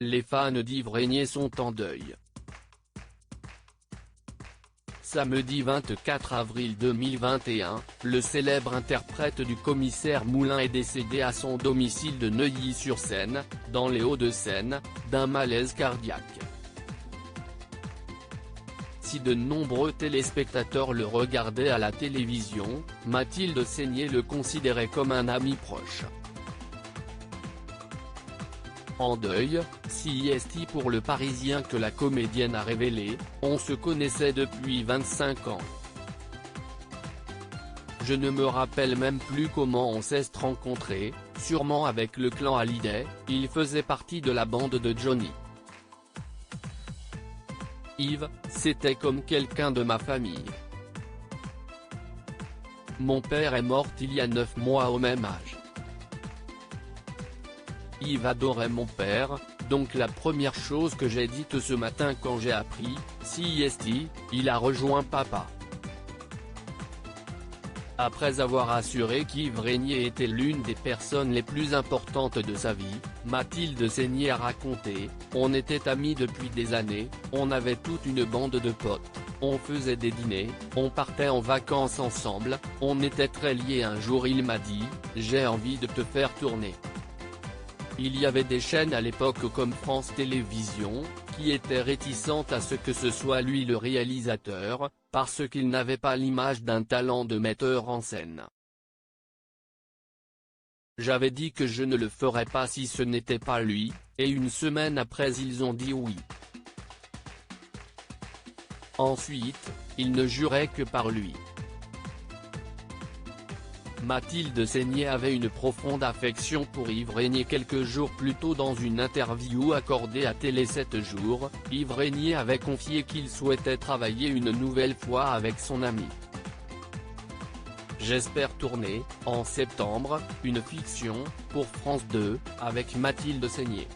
Les fans d'Yves Régnier sont en deuil. Samedi 24 avril 2021, le célèbre interprète du Commissaire Moulin est décédé à son domicile de Neuilly-sur-Seine, dans les Hauts-de-Seine, d'un malaise cardiaque. Si de nombreux téléspectateurs le regardaient à la télévision, Mathilde Seigner le considérait comme un ami proche. En deuil, CIST pour le Parisien que la comédienne a révélé, on se connaissait depuis 25 ans. Je ne me rappelle même plus comment on s'est rencontrés, sûrement avec le clan Hallyday, il faisait partie de la bande de Johnny. Yves, c'était comme quelqu'un de ma famille. Mon père est mort il y a 9 mois au même âge. Yves adorait mon père, donc la première chose que j'ai dite ce matin quand j'ai appris, CIST, il a rejoint papa. Après avoir assuré qu'Yves Régnier était l'une des personnes les plus importantes de sa vie, Mathilde Seigner a raconté, on était amis depuis des années, on avait toute une bande de potes, on faisait des dîners, on partait en vacances ensemble, on était très liés. Un jour il m'a dit, j'ai envie de te faire tourner. Il y avait des chaînes à l'époque comme France Télévisions, qui étaient réticentes à ce que ce soit lui le réalisateur, parce qu'il n'avait pas l'image d'un talent de metteur en scène. J'avais dit que je ne le ferais pas si ce n'était pas lui, et une semaine après ils ont dit oui. Ensuite, ils ne juraient que par lui. Mathilde Seigner avait une profonde affection pour Yves Régnier. Quelques jours plus tôt, dans une interview accordée à Télé 7 jours, Yves Régnier avait confié qu'il souhaitait travailler une nouvelle fois avec son ami. J'espère tourner, en septembre, une fiction, pour France 2, avec Mathilde Seigner.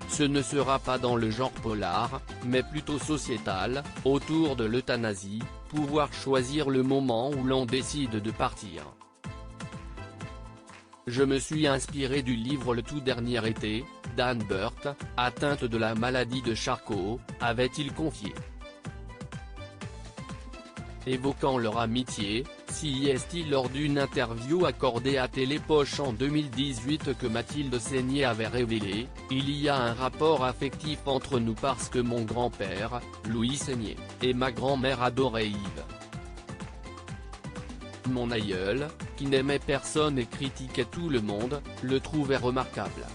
Ce ne sera pas dans le genre polar, mais plutôt sociétal, autour de l'euthanasie, pouvoir choisir le moment où l'on décide de partir. Je me suis inspiré du livre Le tout dernier été, d'Anne Burt, atteinte de la maladie de Charcot, avait-il confié. Évoquant leur amitié, CIST lors d'une interview accordée à Télépoche en 2018 que Mathilde Seigner avait révélé, il y a un rapport affectif entre nous parce que mon grand-père, Louis Seigner, et ma grand-mère adoraient Yves. Mon aïeul, qui n'aimait personne et critiquait tout le monde, le trouvait remarquable.